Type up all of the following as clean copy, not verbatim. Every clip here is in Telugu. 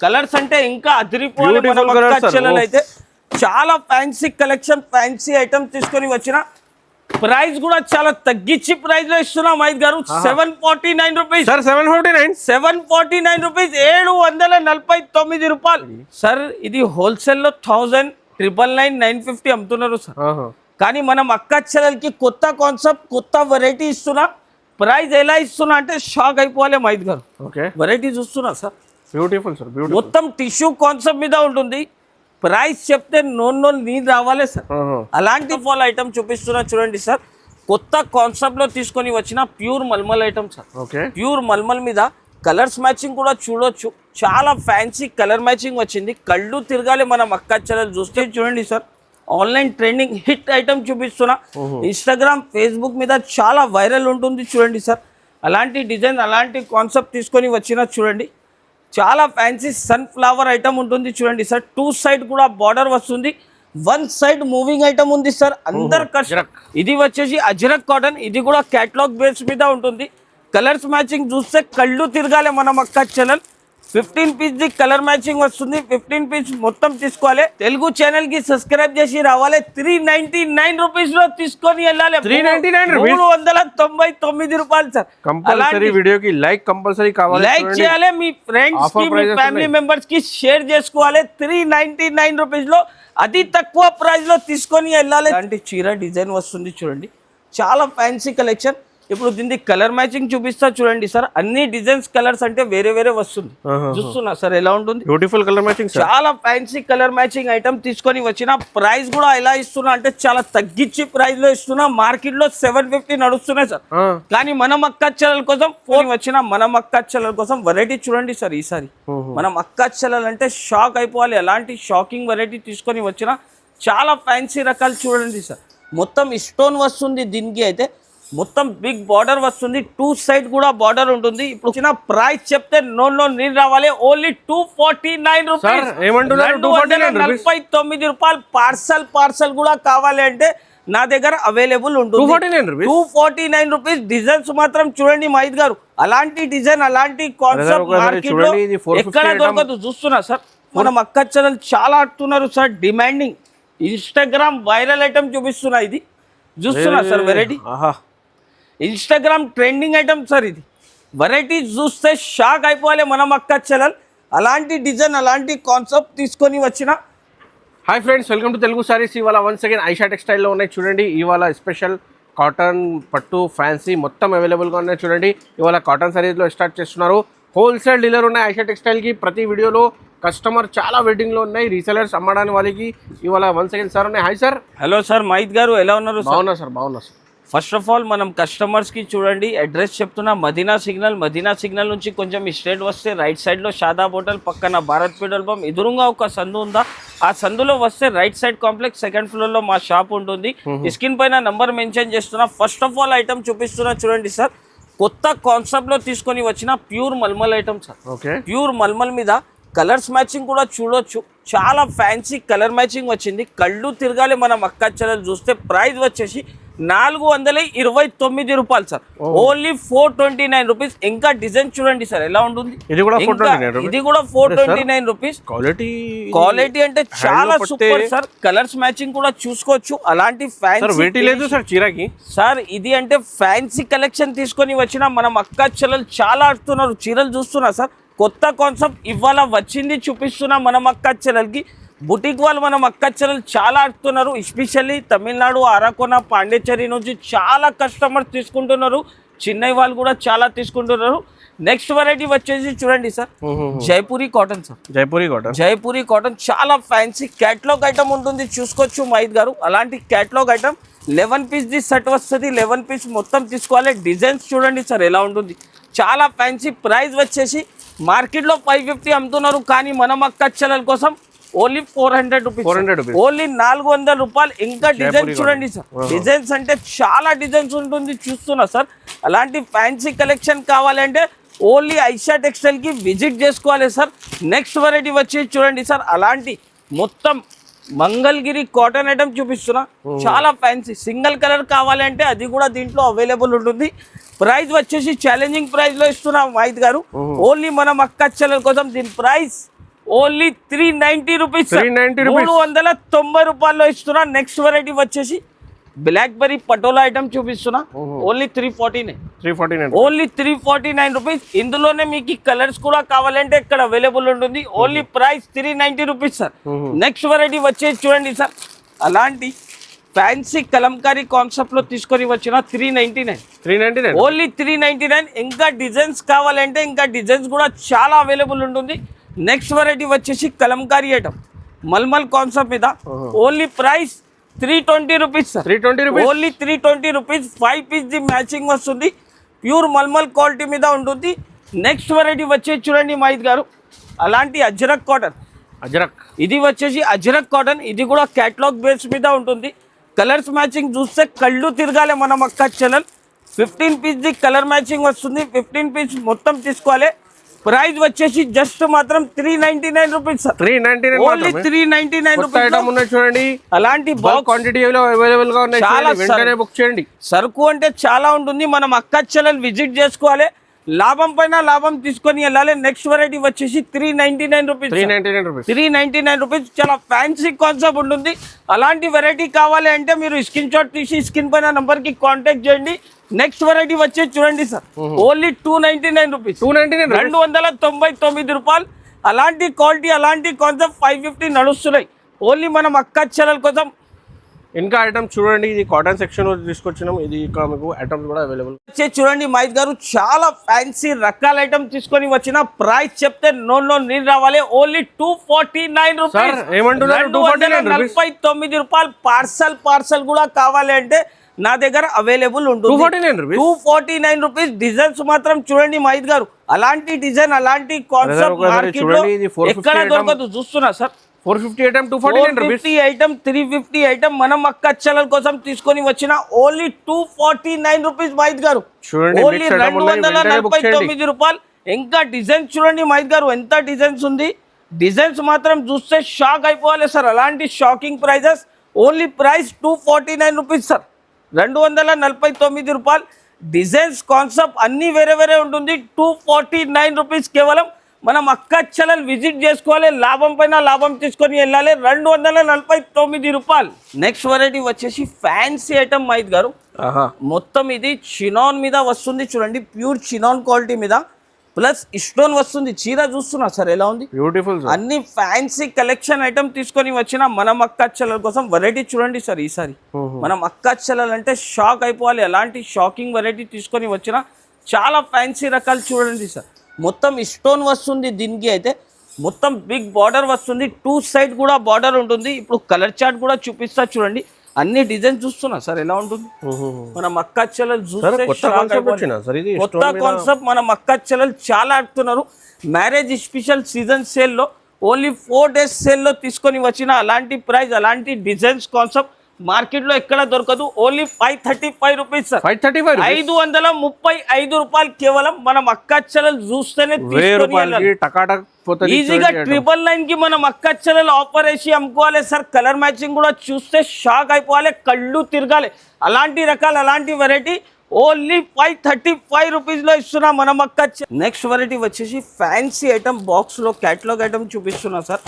కలర్స్ అంటే ఇంకా అదిరిపోవాలి మన మక్కచ్చలలు అయితే చాలా ఫ్యాన్సీ కలెక్షన్ ఫ్యాన్సీ ఐటమ్ తీసుకొని వచ్చిన ప్రైస్ కూడా చాలా తగ్గించి ప్రైస్ లో ఇస్తున్నాం మైద్ గారు 749 రూపీస్ సార్ 749 రూపీస్ 749 రూపాయలు సార్ ఇది హోల్సేల్ లో 1000 999 అమ్ముతున్నారు సార్ కానీ మనం అక్కచ్చలకి కొత్త కాన్సెప్ట్ కొత్త వెరైటీ ఇస్తున్నా ప్రైస్ ఎలా ఇస్తున్నా అంటే షాక్ అయిపోవాలి మైద్ గారు వెరైటీ చూస్తున్నా సార్ బ్యూటిఫుల్ సార్ మొత్తం టిష్యూ కాన్సెప్ట్ మీద ఉంటుంది ప్రైస్ చెప్తే నోన్ నీరు రావాలి సార్ అలాంటి ఫాల్ ఐటమ్ చూపిస్తున్నా చూడండి సార్ కొత్త కాన్సెప్ట్ లో తీసుకొని వచ్చిన ప్యూర్ మల్మల్ ఐటమ్ సార్ ప్యూర్ మల్మల్ మీద కలర్స్ మ్యాచింగ్ కూడా చూడొచ్చు చాలా ఫ్యాన్సీ కలర్ మ్యాచింగ్ వచ్చింది కళ్ళు తిరగాలి మనం అక్కచ్చలలు చూస్తే చూడండి sir online trending hit item చూపిస్తున్నా ఇన్స్టాగ్రామ్ ఫేస్బుక్ మీద చాలా వైరల్ ఉంటుంది చూడండి సార్ అలాంటి డిజైన్ అలాంటి కాన్సెప్ట్ తీసుకొని వచ్చిన చూడండి చాలా ఫ్యాన్సీ సన్ఫ్లవర్ ఐటమ్ ఉంటుంది చూడండి సార్ 2 సైడ్ కూడా బార్డర్ వస్తుంది 1 సైడ్ మూవింగ్ ఐటమ్ ఉంది సార్ అందరు ఇది వచ్చేసి అజ్రక్ కాటన్ ఇది కూడా కేటలాగ్ బేస్ మీద ఉంటుంది కలర్స్ మ్యాచింగ్ చూస్తే కళ్ళు తిరగాలి మనం అక్కచ్చలలు 15 పీస్ ది కలర్ మ్యాచింగ్ వస్తుంది 15 పీస్ మొత్తం తీసుకోవాలి తెలుగు ఛానల్ కి సబ్స్క్రైబ్ చేసి రావాలి 399 రూపీస్ లో తీసుకొని వెళ్ళాలి 399 రూపాయలు సార్ కంపల్సరీ వీడియోకి లైక్ కంపల్సరీ కావాలి లైక్ చేయాలి మీ ఫ్రెండ్స్ కి మీ ఫ్యామిలీ మెంబర్స్ కి షేర్ చేసుకోవాలి 399 రూపీస్ లో అతి తక్కువ ప్రైస్ లో తీసుకొని వెళ్ళాలి అంటే చీర డిజైన్ వస్తుంది చూడండి చాలా ఫ్యాన్సీ కలెక్షన్ ఇప్పుడు దీనికి కలర్ మ్యాచింగ్ చూపిస్తా చూడండి సార్ అన్ని డిజైన్స్ కలర్స్ అంటే వేరే వేరే వస్తుంది చూస్తున్నా సార్ ఎలా ఉంటుంది బ్యూటిఫుల్ కలర్ మ్యాచింగ్ చాలా ఫ్యాన్సీ కలర్ మ్యాచింగ్ ఐటమ్ తీసుకొని వచ్చిన ప్రైస్ కూడా ఎలా ఇస్తున్నా అంటే చాలా తగ్గించి ప్రైస్ లో ఇస్తున్నా మార్కెట్ లో 750 నడుస్తున్నాయి సార్ కానీ మనం అక్కచ్చలల కోసం వచ్చిన మనం అక్కచ్చలల కోసం వెరైటీ చూడండి సార్ ఈసారి మనం అక్కచ్చలలు అంటే షాక్ అయిపోవాలి ఎలాంటి షాకింగ్ వెరైటీ తీసుకొని వచ్చిన చాలా ఫ్యాన్సీ రకాలు చూడండి సార్ మొత్తం స్టోన్ వస్తుంది దీనికి అయితే మొత్తం బిగ్ బార్డర్ వస్తుంది 2 సైడ్ కూడా బార్డర్ ఉంటుంది ఇప్పుడు వచ్చిన ప్రైస్ చెప్తే నో నీరు రావాలి ఓన్లీ 249 రూపీస్ 249 రూపాయలు పార్సల్ కూడా కావాలి అంటే నా దగ్గర అవైలబుల్ ఉంటుంది 249 రూపీస్ డిజైన్స్ మాత్రం చూడండి మైద్ గారు అలాంటి డిజైన్ అలాంటి కాన్సెప్ట్ మార్కెట్ లో ఎక్కడ దొరకదు చూస్తున్నా సార్ మనం అక్కచ్చలలు చాలా ఆడుతున్నారు sir demanding Instagram viral item చూపిస్తున్నా ఇది చూస్తున్నా sir variety Instagram trending item sir ఇది వెరైటీ చూస్తే షాక్ అయిపోవాలి మనం అక్కచ్చలలు అలాంటి డిజైన్ అలాంటి కాన్సెప్ట్ తీసుకొని వచ్చిన hi friends welcome to Telugu saris ఇవాళ వన్స్ అగైన్ ఐషా టెక్స్టైల్లో ఉన్నాయి చూడండి ఇవాళ స్పెషల్ కాటన్ పట్టు ఫ్యాన్సీ మొత్తం అవైలబుల్గా ఉన్నాయి చూడండి ఇవాళ కాటన్ సారీస్లో స్టార్ట్ చేస్తున్నారు హోల్సేల్ డీలర్ ఉన్నాయి ఐషా టెక్స్టైల్కి ప్రతి వీడియోలో కస్టమర్ చాలా వెయిటింగ్లో ఉన్నాయి రీసెలర్స్ అమ్మడానికి వాళ్ళకి ఇవాళ వన్స్ అగైన్ సార్ ఉన్నాయి హాయ్ సార్ హలో సార్ మైద్ గారు ఎలా ఉన్నారు బాగున్నా సార్ ఫస్ట్ ఆఫ్ ఆల్ మనం కస్టమర్స్కి చూడండి అడ్రస్ చెప్తున్నా మదీనా సిగ్నల్ నుంచి కొంచెం స్ట్రేట్ వస్తే రైట్ సైడ్లో షాదాబ్ హోటల్ పక్కన భారత్ పెట్రోల్ పంప్ ఎదురుగా ఒక సందు ఉందా ఆ సందులో వస్తే రైట్ సైడ్ కాంప్లెక్స్ 2nd ఫ్లోర్లో మా షాప్ ఉంటుంది స్క్రీన్ పైన నంబర్ మెన్షన్ చేస్తున్నా ఫస్ట్ ఆఫ్ ఆల్ ఐటమ్ చూపిస్తున్నా చూడండి సార్ కొత్త కాన్సెప్ట్లో తీసుకొని వచ్చిన ప్యూర్ మల్మల్ ఐటమ్ సార్ ప్యూర్ మల్మల్ మీద కలర్స్ మ్యాచింగ్ కూడా చూడొచ్చు చాలా ఫ్యాన్సీ కలర్ మ్యాచింగ్ వచ్చింది కళ్ళు తిరగాలి మనం అక్కచ్చలలు చూస్తే ప్రైస్ వచ్చేసి 429 రూపాయలు సార్ ఓన్లీ 429 రూపీస్ ఇంకా డిజైన్ చూడండి సార్ ఎలా ఉంటుంది ఇది కూడా 429 రూపీస్ క్వాలిటీ అంటే చాలా సూపర్ సార్ కలర్స్ మ్యాచింగ్ కూడా చూసుకోవచ్చు అలాంటి ఫ్యాన్సీ సార్ ఇది అంటే ఫ్యాన్సీ కలెక్షన్ తీసుకొని వచ్చిన మనం అక్కచ్చలలు చాలా ఆడుతున్నారు చీరలు చూస్తున్నా సార్ కొత్త కాన్సెప్ట్ ఇవాళ వచ్చింది చూపిస్తున్నా మనం అక్కచ్చలకి బుటిక్ వాళ్ళు మనం అక్కచ్చలలు చాలా ఆడుతున్నారు ఎస్పెషల్లీ తమిళనాడు అరకొన పాండిచ్చేరి నుంచి చాలా కస్టమర్స్ తీసుకుంటున్నారు చెన్నై వాళ్ళు కూడా చాలా తీసుకుంటున్నారు నెక్స్ట్ వెరైటీ వచ్చేసి చూడండి sir Jaipuri cotton sir Jaipuri cotton చాలా ఫ్యాన్సీ కేటలాగ్ ఐటమ్ ఉంటుంది చూసుకోవచ్చు మైద్ గారు అలాంటి catalogue item 11 piece the set వస్తుంది 11 పీస్ మొత్తం తీసుకోవాలి డిజైన్స్ చూడండి సార్ ఎలా ఉంటుంది చాలా ఫ్యాన్సీ ప్రైస్ వచ్చేసి మార్కెట్లో 550 అమ్ముతున్నారు కానీ మనం అక్కచ్చలల కోసం ఓన్లీ 400 రూపీస్ ఓన్లీ 400 రూపాయలు ఇంకా డిజైన్స్ చూడండి సార్ డిజైన్స్ అంటే చాలా డిజైన్స్ ఉంటుంది చూస్తున్నా సార్ అలాంటి ఫ్యాన్సీ కలెక్షన్ కావాలంటే ఓన్లీ ఐషా టెక్స్టైల్కి విజిట్ చేసుకోవాలి సార్ నెక్స్ట్ వెరైటీ వచ్చి చూడండి సార్ అలాంటి మొత్తం మంగళగిరి కాటన్ ఐటమ్ చూపిస్తున్నా చాలా ఫ్యాన్సీ సింగిల్ కలర్ కావాలంటే అది కూడా దీంట్లో అవైలబుల్ ఉంటుంది ప్రైస్ వచ్చేసి ఛాలెంజింగ్ ప్రైస్ లో ఇస్తున్నా మైద్ గారు ఓన్లీ మనం అక్కచ్చలల కోసం దీని ప్రైస్ ఓన్లీ 390 రూపీస్ 390 రూపీస్ 390 రూపాయల్లో ఇస్తున్నా. నెక్స్ట్ వెరైటీ వచ్చేసి బ్లాక్ బెర్రీ పటోలా ఐటమ్ చూపిస్తున్నా. Only 349 only 349 rupees. ఇందులోనే మీకు కలర్స్ కూడా కావాలంటే ఇక్కడ అవైలబుల్ ఉంటుంది. Only price 390 rupees sir. Next variety వచ్చేసి చూడండి సార్, అలాంటి ఫ్యాన్సీ కలంకారీ కాన్సెప్ట్ లో తీసుకొని వచ్చిన 399 ఓన్లీ 399. ఇంకా డిజైన్స్ కావాలంటే ఇంకా డిజైన్స్ కూడా చాలా అవైలబుల్ ఉంటుంది. నెక్స్ట్ వెరైటీ వచ్చేసి కలంకారీ ఐటమ్ మల్మల్ కాన్సెప్ట్ మీద only price 320 rupees sir. 320 rupees only 320 rupees. 5 piece the matching వస్తుంది. ప్యూర్ మల్మల్ క్వాలిటీ మీద ఉంటుంది. నెక్స్ట్ వెరైటీ వచ్చేసి చూడండి మహిత్ గారు, అలాంటి అజ్రక్ కాటన్. ఇది వచ్చేసి అజ్రక్ కాటన్. ఇది కూడా క్యాటలాగ్ బేస్ మీద ఉంటుంది. కలర్స్ మ్యాచింగ్ చూస్తే కళ్ళు తిరగాలి మన అక్క చెల్లెలు. 15 పీస్ ది కలర్ మ్యాచింగ్ వస్తుంది. 15 పీస్ మొత్తం తీసుకోవాలి. ప్రైస్ వచ్చేసి జస్ట్ మాత్రం 399 రూపీస్ సార్. 399 ఓన్లీ 399 రూపీస్ చూడండి. అలాంటి క్వాంటిటీలో అవైలబుల్ గా ఉన్నాయి. చాలా వెంటనే బుక్ చేయండి. సరుకు అంటే చాలా ఉంటుంది. మనం అక్క చెల్లెలు విజిట్ చేసుకోవాలి. లాభం పైన లాభం తీసుకొని వెళ్ళాలి. నెక్స్ట్ వెరైటీ వచ్చేసి 399 రూపీస్ 399 రూపీస్. చాలా ఫ్యాన్సీ కాన్సెప్ట్ ఉంటుంది. అలాంటి వెరైటీ కావాలి అంటే మీరు స్క్రీన్ షాట్ తీసి స్క్రీన్ పైన నంబర్ కి కాంటాక్ట్ చేయండి. నెక్స్ట్ వెరైటీ వచ్చేసి చూడండి సార్, ఓన్లీ 299 రూపీస్ 299 రూపాయలు. అలాంటి క్వాలిటీ అలాంటి కాన్సెప్ట్ 550 నడుస్తున్నాయి. ఓన్లీ మనం అక్క చెల్లెల కోసం. ఇంకా ఐటమ్స్ చూడండి, ఇది కాటన్ సెక్షన్ తీసుకొచ్చినాం. ఇది ఇంకా మీకు ఐటమ్స్ కూడా అవైలబుల్. చూడండి మహిత్ గారు, చాలా ఫ్యాన్సీ రకాల ఐటమ్ తీసుకొని వచ్చిన. ప్రైస్ చెప్తే నో నీరు రావాలి. Only 249 rupees. ఏమంటున్నారు? 249 రూపాయలు. పార్సల్ కూడా కావాలి అంటే నా దగ్గర అవైలబుల్ ఉంటుంది. 249 రూపీస్. డిజైన్స్ మాత్రం చూడండి మహిత్ గారు, అలాంటి డిజైన్ అలాంటి కాన్సెప్ట్ మార్కెట్ లో ఎక్కడ దొరకదు. చూస్తున్నా సార్, 450 ఐటమ్ 249 ఐటమ్ 350 ఐటమ్ మనం అక్క చెల్లెల కోసం తీసుకొని వచ్చిన. ఓన్లీ 249 రూపీస్ మహిత్ గారు. ఓన్లీ 249 రూపాయలు. ఇంకా డిజైన్స్ చూడండి మహిత్ గారు, ఎంత డిజైన్స్ ఉంది. డిజైన్స్ మాత్రం చూస్తే షాక్ అయిపోవాలి సార్. అలాంటి shocking prices. Only price 249 rupees sir. 249 రూపాయలు. డిజైన్స్ కాన్సెప్ట్ అన్ని వేరే ఉంటుంది. 249 రూపీస్ కేవలం. మనం అక్క చెల్లెలు విజిట్ చేసుకోవాలి. లాభం పైన లాభం తీసుకొని వెళ్ళాలి. 249 రూపాయలు. నెక్స్ట్ వెరైటీ వచ్చేసి ఫ్యాన్సీ ఐటమ్ మహిత్ గారు. మొత్తం ఇది చినాన్ మీద వస్తుంది చూడండి. ప్యూర్ చినాన్ క్వాలిటీ మీద ప్లస్ స్టోన్ వస్తుంది. చీర చూస్తున్నా సార్ ఎలా ఉంది, బ్యూటిఫుల్. అన్ని ఫ్యాన్సీ కలెక్షన్ ఐటమ్ తీసుకొని వచ్చిన మనం అక్క చెల్లెల కోసం. వెరైటీ చూడండి సార్, ఈసారి మనం అక్క చెల్లెలు అంటే షాక్ అయిపోవాలి. అలాంటి షాకింగ్ వెరైటీ తీసుకొని వచ్చిన. చాలా ఫ్యాన్సీ రకాలు చూడండి సార్. మొత్తం స్టోన్ వస్తుంది. దీనికి అయితే మొత్తం బిగ్ బార్డర్ వస్తుంది. 2 సైడ్ కూడా బార్డర్ ఉంటుంది. ఇప్పుడు కలర్ చార్ట్ కూడా చూపిస్తా చూడండి. అన్ని డిజైన్ చూస్తున్నా సార్ ఎలా ఉంటుంది. మనం అక్క చెల్లెలు చూస్తే కొత్త కాన్సెప్ట్. మనం అక్క చెల్లెలు చాలా ఆడుతున్నారు. మ్యారేజ్ స్పెషల్ సీజన్ సేల్ లో ఓన్లీ 4 days సేల్ లో తీసుకొని వచ్చిన. అలాంటి ప్రైస్ అలాంటి డిజైన్స్ కాన్సెప్ట్ మార్కెట్ లో ఎక్కడ దొరకదు. Only 535 rupees sir. 535 రూపాయలు కేవలం. మనం అక్క చెల్లెలు చూస్తేనే ఈజీగా 999 కి మనం అక్క చెల్లెలు ఆఫర్ వేసి అమ్ముకోవాలి సార్. కలర్ మ్యాచింగ్ కూడా చూస్తే షాక్ అయిపోవాలి, కళ్ళు తిరగాలి. అలాంటి రకాలు అలాంటి వెరైటీ ఓన్లీ 535 రూపీస్ లో ఇస్తున్నా మనం అక్క. నెక్స్ట్ వెరైటీ వచ్చేసి ఫ్యాన్సీ ఐటమ్ బాక్స్ లో క్యాటలాగ్ ఐటమ్ చూపిస్తున్నా సార్.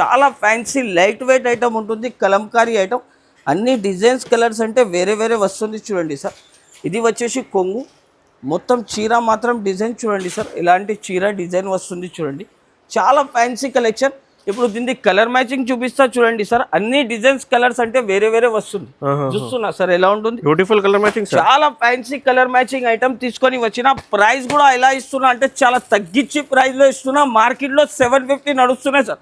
చాలా ఫ్యాన్సీ లైట్ వెయిట్ ఐటమ్ ఉంటుంది. కలంకారీ ఐటమ్. అన్ని డిజైన్స్ కలర్స్ అంటే వేరే వస్తుంది చూడండి సార్. ఇది వచ్చేసి కొంగు. మొత్తం చీర మాత్రం డిజైన్ చూడండి సార్. ఇలాంటి చీర డిజైన్ వస్తుంది చూడండి. చాలా ఫ్యాన్సీ కలెక్షన్. ఇప్పుడు దీనికి కలర్ మ్యాచింగ్ చూపిస్తా చూడండి సార్. అన్ని డిజైన్స్ కలర్స్ అంటే వేరే వస్తుంది. చూస్తున్నా సార్ ఎలా ఉంటుంది. Beautiful colour matching. చాలా ఫ్యాన్సీ కలర్ మ్యాచింగ్ ఐటమ్ తీసుకొని వచ్చిన. ప్రైస్ కూడా ఎలా ఇస్తున్నా అంటే చాలా తగ్గించి ప్రైస్ లో ఇస్తున్నా. మార్కెట్ లో 750 నడుస్తున్నాయి సార్.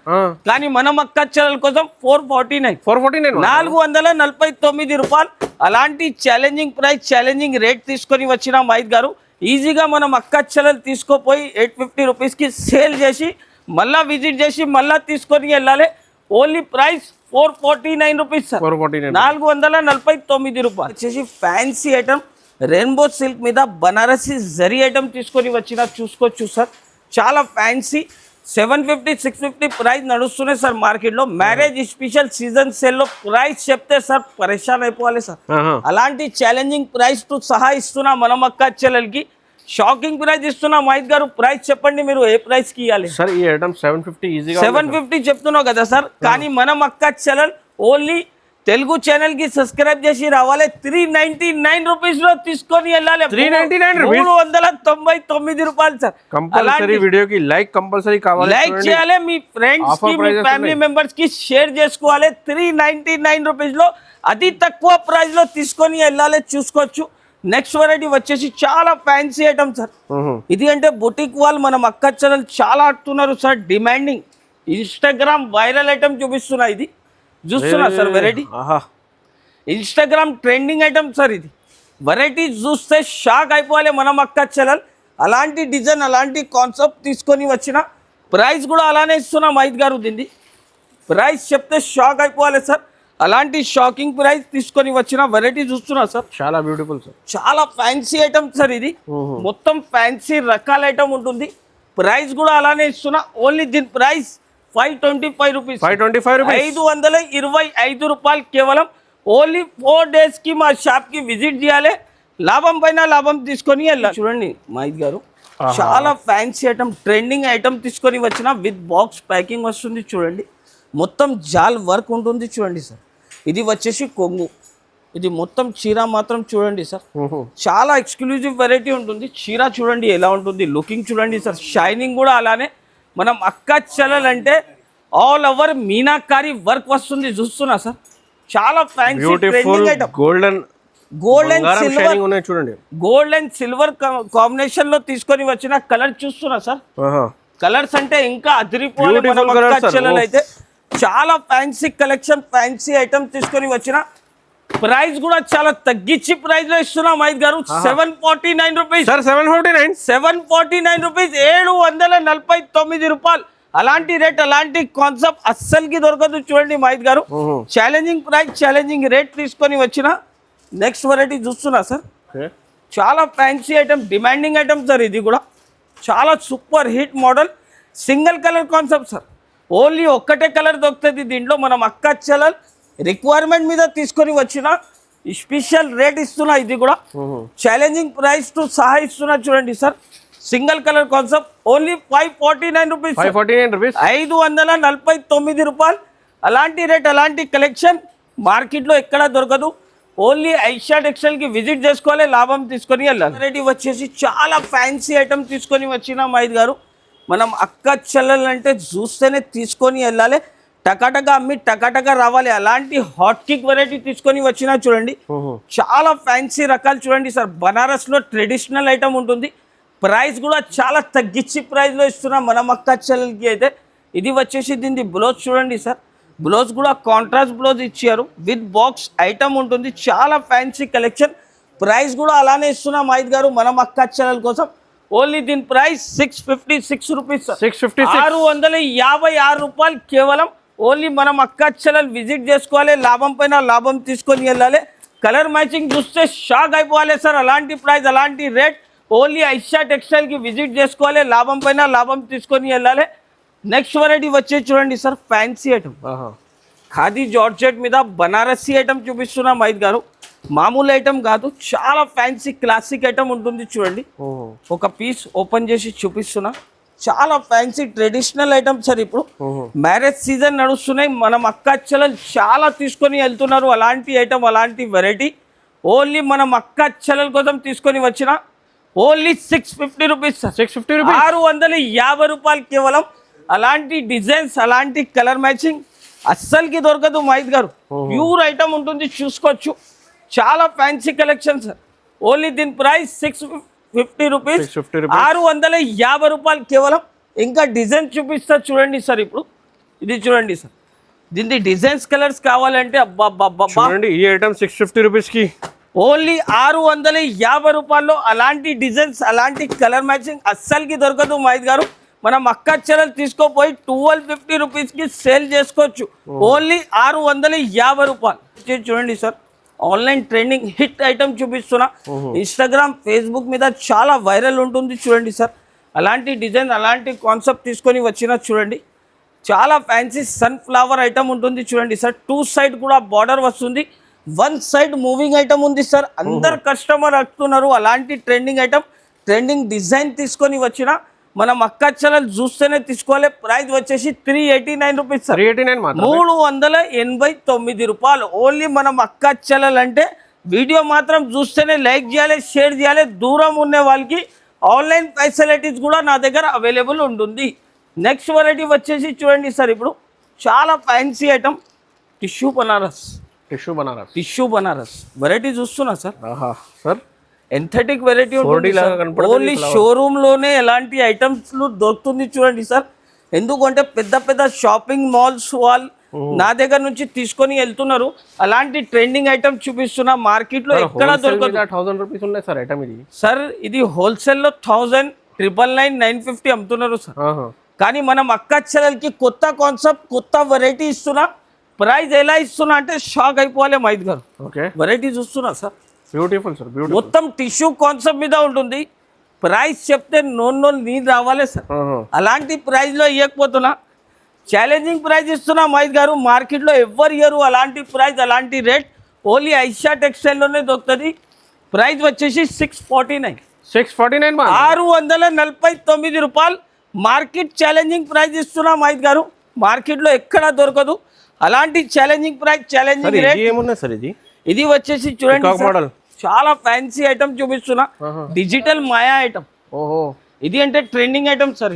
కానీ మనం అక్క చెల్లెల కోసం 449 449 రూపాయలు. అలాంటి ఛాలెంజింగ్ ప్రైస్ ఛాలెంజింగ్ రేట్ తీసుకొని వచ్చిన మహిత్ గారు. ఈజీగా మనం అక్క చెల్లెలు తీసుకోపోయి 850 రూపీస్ కి సేల్ చేసి మళ్ళా విజిట్ చేసి మళ్ళా తీసుకొని వెళ్ళాలి. Only price 449 rupees sir. 449 రూపాయలు. వచ్చేసి ఫ్యాన్సీ ఐటమ్ రెయిన్బో సిల్క్ మీద బనారసి జరీ ఐటమ్ తీసుకొని వచ్చిన. చూసుకోవచ్చు సార్. చాలా ఫ్యాన్సీ. 750 650 ప్రైస్ నడుస్తున్నాయి సార్ మార్కెట్ లో. మ్యారేజ్ స్పెషల్ సీజన్ సేల్ లో ప్రైస్ చెప్తే సార్ పరేషాన్ అయిపోవాలి సార్. అలాంటి ఛాలెంజింగ్ ప్రైస్ తో సహా ఇస్తున్నా మనం అక్క చెల్లెలకి. షాకింగ్ ప్రైస్ ఇస్తున్నా మహిత్ గారు. ప్రైస్ చెప్పండి మీరు, ఏ ప్రైస్ కి ఇవ్వాలి సార్? ఈ ఐటమ్ 750 ఈజీగా 750 చెప్తున్నావు కదా సార్. కానీ మనం అక్క ఛానల్ ఓన్లీ తెలుగు ఛానల్ కి సబ్స్క్రైబ్ చేసి రావాలి. 399 రూపీస్ లో తీసుకొని వెళ్ళాలి. 399 రూపాయలు సార్. కంపల్సరీ వీడియోకి లైక్ కంపల్సరీ కావాలి, లైక్ చేయాలి, మీ ఫ్రెండ్స్ కి మీ ఫ్యామిలీ మెంబర్స్ కి షేర్ చేసుకోవాలి. 399 రూపీస్ లో అతి తక్కువ ప్రైస్ లో తీసుకొని వెళ్ళాలి. చూసుకోవచ్చు. నెక్స్ట్ వెరైటీ వచ్చేసి చాలా ఫ్యాన్సీ ఐటమ్ సార్. ఇది అంటే బుటిక్ వాళ్ళు మనం అక్క ఛానల్ చాలా ఆడుతున్నారు sir. Demanding Instagram viral item చూపిస్తున్నా. ఇది చూస్తున్నా sir variety. Instagram trending item sir. ఇది వెరైటీ చూస్తే షాక్ అయిపోవాలి మనం అక్క ఛానల్. అలాంటి డిజైన్ అలాంటి కాన్సెప్ట్ తీసుకొని వచ్చిన ప్రైస్ కూడా అలానే ఇస్తున్నా మహిత్ గారు. దీన్ని ప్రైస్ చెప్తే షాక్ అయిపోవాలి సార్. అలాంటి షాకింగ్ ప్రైస్ తీసుకొని వచ్చిన వెరైటీ చూస్తున్నా సార్. చాలా బ్యూటిఫుల్ సార్, చాలా ఫ్యాన్సీ ఐటమ్ సార్. ఇది మొత్తం ఫ్యాన్సీ రకాల ఐటమ్ ఉంటుంది. ప్రైస్ కూడా అలానే ఇస్తున్నా. ఓన్లీ దీని ప్రైస్ 525 రూపీస్. 525 రూపాయలు కేవలం. ఓన్లీ 4 days కి మా షాప్ కి విజిట్ చేయాలి. లాభం పైన లాభం తీసుకొని వెళ్ళాలి. చూడండి మహిత్ గారు, చాలా ఫ్యాన్సీ ఐటమ్ ట్రెండింగ్ ఐటమ్ తీసుకొని వచ్చిన విత్ బాక్స్ ప్యాకింగ్ వస్తుంది. చూడండి మొత్తం జాల్ వర్క్ ఉంటుంది. చూడండి సార్, ఇది వచ్చేసి కొంగు. ఇది మొత్తం చీర మాత్రం చూడండి సార్. చాలా ఎక్స్క్లూజివ్ వెరైటీ ఉంటుంది. చీర చూడండి ఎలా ఉంటుంది, లుకింగ్ చూడండి సార్. షైనింగ్ కూడా అలానే. మనం అక్క ఛానల్ అంటే ఆల్ ఓవర్ మీనాకారి వర్క్ వస్తుంది. చూస్తున్నా సార్, చాలా fancy trending item. Gold and silver చూడండి, గోల్డ్ అండ్ సిల్వర్ కాంబినేషన్ లో తీసుకొని వచ్చిన కలర్ చూస్తున్నా సార్. కలర్స్ అంటే ఇంకా అదిరిపోవాలి మనం అక్క ఛానల్ అయితే. చాలా ఫ్యాన్సీ కలెక్షన్, ఫ్యాన్సీ ఐటమ్ తీసుకొని వచ్చిన ప్రైస్ కూడా చాలా తగ్గించి ప్రైస్ లో ఇస్తున్నా మహిత్ గారు. 749 రూపీస్ సార్. 749 రూపీస్, 749 రూపాయలు. అలాంటి రేట్ అలాంటి కాన్సెప్ట్ అస్సలకి దొరకదు. చూడండి మహిత్ గారు, ఛాలెంజింగ్ ప్రైస్ ఛాలెంజింగ్ రేట్ తీసుకొని వచ్చిన నెక్స్ట్ వెరైటీ చూస్తున్నా సార్. చాలా fancy item, demanding item sir. ఇది కూడా చాలా super hit model. Single colour concept sir. Only ఒక్కటే కలర్ దొరుకుతుంది దీంట్లో. మనం అక్క ఛానల్ రిక్వైర్మెంట్ మీద తీసుకొని వచ్చిన స్పెషల్ రేట్ ఇస్తున్నా. ఇది కూడా ఛాలెంజింగ్ ప్రైస్ టు సహా ఇస్తున్నా. చూడండి sir, single colour concept. Only 549 rupees. 549 రూపాయలు. అలాంటి రేట్ అలాంటి కలెక్షన్ మార్కెట్లో ఎక్కడ దొరకదు. ఓన్లీ ఐషా టెక్స్టైల్ కి విజిట్ చేసుకోవాలి, లాభం తీసుకొని వెళ్ళాలి. వెరైటీ వచ్చేసి చాలా ఫ్యాన్సీ ఐటమ్ తీసుకొని వచ్చిన మహిత్ గారు. మనం అక్క ఛానల్ అంటే చూస్తేనే తీసుకొని వెళ్ళాలి. టకాటగా అమ్మి టకాటగా రావాలి. అలాంటి హాట్ కేక్ వెరైటీ తీసుకొని వచ్చినా చూడండి. చాలా ఫ్యాన్సీ రకాలు చూడండి సార్. బనారస్ లో ట్రెడిషనల్ ఐటమ్ ఉంటుంది. ప్రైస్ కూడా చాలా తగ్గించి ప్రైస్ లో ఇస్తున్నాం మనం అక్క ఛానల్ కి అయితే. ఇది వచ్చేసి దీని బ్లౌజ్ చూడండి సార్. బ్లౌజ్ కూడా కాంట్రాస్ట్ బ్లౌజ్ ఇచ్చారు. విత్ బాక్స్ ఐటమ్ ఉంటుంది. చాలా ఫ్యాన్సీ కలెక్షన్. ప్రైస్ కూడా అలానే ఇస్తున్నాం మహిత్ గారు మనం అక్క ఛానల్ కోసం. ఓన్లీ దీని ప్రైస్ 656 రూపీస్. 656 రూపాయలు కేవలం. ఓన్లీ మనం అక్క ఛానల్ విజిట్ చేసుకోవాలి, లాభం పైన లాభం తీసుకొని వెళ్ళాలి. కలర్ మ్యాచింగ్ చూస్తే షాక్ అయిపోవాలి సార్. అలాంటి ప్రైస్ అలాంటి రేట్. ఓన్లీ ఐషా టెక్స్టైల్ కి విజిట్ చేసుకోవాలి, లాభం పైన లాభం తీసుకొని వెళ్ళాలి. నెక్స్ట్ వెరైటీ వచ్చే చూడండి sir, fancy item. Khadi georgette మీద బనారసీ ఐటమ్ చూపిస్తున్నా మహిత్ గారు. మామూలు ఐటమ్ కాదు, చాలా ఫ్యాన్సీ క్లాసిక్ ఐటమ్ ఉంటుంది. చూడండి, ఒక పీస్ ఓపెన్ చేసి చూపిస్తున్నా. చాలా ఫ్యాన్సీ ట్రెడిషనల్ ఐటమ్ సార్. ఇప్పుడు మ్యారేజ్ సీజన్ నడుస్తున్నాయి, మనం అక్క ఛానల్ చాలా తీసుకొని వెళ్తున్నారు. అలాంటి ఐటమ్ అలాంటి వెరైటీ ఓన్లీ మనం అక్క ఛానల్ కోసం తీసుకొని వచ్చిన ఓన్లీ 650 రూపీస్. 650 రూపాయలు కేవలం. అలాంటి డిజైన్స్ అలాంటి కలర్ మ్యాచింగ్ అస్సలకి దొరకదు మహిత్ గారు. ప్యూర్ ఐటమ్ ఉంటుంది, చూసుకోవచ్చు. చాలా ఫ్యాన్సీ కలెక్షన్ సార్. ఓన్లీ దీని ప్రైస్ 650 రూపీస్. 650 రూపాయలు కేవలం. ఇంకా డిజైన్ చూపిస్తా చూడండి సార్. ఇప్పుడు ఇది చూడండి సార్, దీని డిజైన్స్ కలర్స్ కావాలంటే అబ్బా చూడండి. ఈ ఐటమ్ 650 రూపీస్ కి ఓన్లీ 650 రూపాయల్లో అలాంటి డిజైన్స్ అలాంటి కలర్ మ్యాచింగ్ అస్సలకి దొరకదు మహిత్ గారు. మనం అక్క ఛానల్ తీసుకోపోయి 1250 రూపీస్ కి సేల్ చేసుకోవచ్చు. ఓన్లీ 650 రూపాయలు. చూడండి sir, online trending hit item చూపిస్తున్నా. ఇన్స్టాగ్రామ్ ఫేస్బుక్ మీద చాలా వైరల్ ఉంటుంది. చూడండి సార్, అలాంటి డిజైన్ అలాంటి కాన్సెప్ట్ తీసుకొని వచ్చిన చూడండి. చాలా ఫ్యాన్సీ సన్ఫ్లవర్ ఐటమ్ ఉంటుంది. చూడండి సార్, 2 సైడ్ కూడా బార్డర్ వస్తుంది, 1 సైడ్ మూవింగ్ ఐటమ్ ఉంది సార్. అందరు కస్టమర్ అడుగుతున్నారు అలాంటి ట్రెండింగ్ ఐటమ్. ట్రెండింగ్ డిజైన్ తీసుకొని వచ్చిన మనం అక్క చెల్లెలు చూస్తేనే తీసుకోవాలి. ప్రైస్ వచ్చేసి 389 రూపీస్ సార్. 389 మాత్రం 389 రూపాయలు ఓన్లీ. మనం అక్క చెల్లెలు అంటే వీడియో మాత్రం చూస్తేనే లైక్ చేయాలి, షేర్ చేయాలి. దూరం ఉన్న వాళ్ళకి ఆన్లైన్ ఫెసిలిటీస్ కూడా నా దగ్గర అవైలబుల్ ఉంటుంది. నెక్స్ట్ వెరైటీ వచ్చేసి చూడండి సార్, ఇప్పుడు చాలా fancy item tissue Banaras. Tissue Banaras variety చూస్తున్నా సార్. సార్ ఎంథెటిక్ వెరైటీ ఉంటుంది. ఓన్లీ షోరూమ్ లోనే ఎలాంటి ఐటమ్స్ దొరుకుతుంది చూడండి సార్. ఎందుకంటే పెద్ద పెద్ద షాపింగ్ మాల్స్ వాళ్ళు నా దగ్గర నుంచి తీసుకొని వెళ్తున్నారు. అలాంటి ట్రెండింగ్ ఐటమ్ చూపిస్తున్నా. మార్కెట్ లో ఎక్కడ దొరకదు. 1000 రూపీస్ ఉన్నాయి సార్ ఐటమ్ ఇది. సార్ ఇది హోల్సేల్ లో 1000, 999, 950 అమ్ముతున్నారు సార్. కానీ మనం అక్క చెల్లెలకి కొత్త కాన్సెప్ట్, కొత్త వెరైటీ ఇస్తున్నా. ప్రైస్ ఎలా ఇస్తున్నా అంటే షాక్ అయిపోవాలి మైద్ గారు. వెరైటీ చూస్తున్నా సార్, బ్యూటిఫుల్ సార్. మొత్తం టిష్యూ కాన్సెప్ట్ మీద ఉంటుంది. ప్రైస్ చెప్తే నోన్ నీళ్ళు రావాలి సార్. అలాంటి ప్రైస్ లో ఇవ్వకపోతున్నా, ఛాలెంజింగ్ ప్రైస్ ఇస్తున్నా మైద్ గారు. మార్కెట్ లో ఎవరు ఇయ్యరు అలాంటి ప్రైస్, అలాంటి రేట్. ఓన్లీ ఐషా టెక్స్టైల్ లోనే దొరుకుతుంది. ప్రైస్ వచ్చేసి 649. 649 రూపాయలు మార్కెట్ ఛాలెంజింగ్ ప్రైస్ ఇస్తున్నా మైద్ గారు. మార్కెట్ లో ఎక్కడ దొరకదు అలాంటి ఛాలెంజింగ్ ప్రైస్, ఛాలెంజింగ్ రేట్. ఏమున్నాయి సార్ ఇది? ఇది వచ్చేసి చూడండి మోడల్, చాలా ఫ్యాన్సీ ఐటమ్ చూపిస్తున్నా. డిజిటల్ మాయా ఐటమ్. ఇది అంటే ట్రెండింగ్ ఐటమ్ సార్.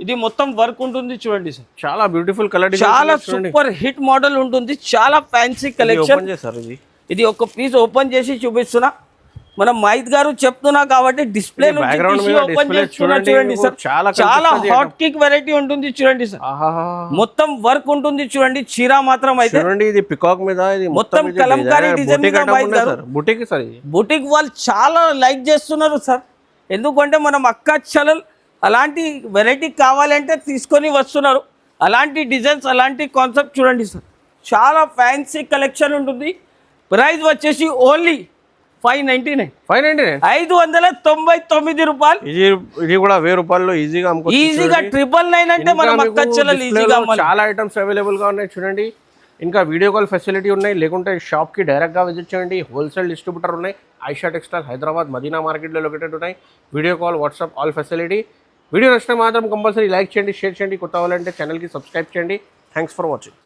ఇది మొత్తం వర్క్ ఉంటుంది చూడండి సార్. చాలా బ్యూటిఫుల్ కలర్, చాలా సూపర్ హిట్ మోడల్ ఉంటుంది. చాలా ఫ్యాన్సీ కలెక్షన్. ఇది ఒక పీస్ ఓపెన్ చేసి చూపిస్తున్నా. మనం మైద్ గారు చెప్తున్నా కాబట్టి డిస్ప్లే ఓపెన్ చేస్తున్నా చూడండి సార్. చాలా హాట్ కేక్ వెరైటీ ఉంటుంది చూడండి సార్. మొత్తం వర్క్ ఉంటుంది చూడండి. చీర మాత్రం అయితే ఇది పికాక్ మీద మొత్తం కలంకారీ డిజైన్. బుటిక్ వాళ్ళు చాలా లైక్ చేస్తున్నారు సార్. ఎందుకంటే మనం అక్క చెల్లెలు అలాంటి వెరైటీ కావాలంటే తీసుకొని వస్తున్నారు. అలాంటి డిజైన్స్, అలాంటి కాన్సెప్ట్ చూడండి సార్. చాలా ఫ్యాన్సీ కలెక్షన్ ఉంటుంది. ప్రైస్ వచ్చేసి ఓన్లీ 599. 599 రూపాయలు. ఇది కూడా 1000 రూపాయల్లో ఈజీగా ఈజీగా 999 అంటే మనం అక్క చెల్లెలు ఈజీగా. చాలా ఐటమ్స్ అవైలబుల్ గా ఉన్నాయి చూడండి. ఇంకా వీడియో కాల్ ఫెసిలిటీ ఉన్నాయి, లేకుంటే షాప్ కి డైరెక్ట్ గా విజిట్ చేయండి. హోల్సేల్ డిస్ట్రిబ్యూటర్ ఉన్నాయి. ఐషా టెక్స్టైల్ హైదరాబాద్ మదీనా మార్కెట్ లో లొకేటెడ్ ఉన్నాయి. Video call, WhatsApp, all facility. Video నచ్చితే మాత్రం కంపల్సరీ లైక్ చేయండి, షేర్ చేయండి. కొత్త వాళ్ళంటే ఛానల్ కి సబ్స్క్రైబ్ చేయండి. Thanks for watching.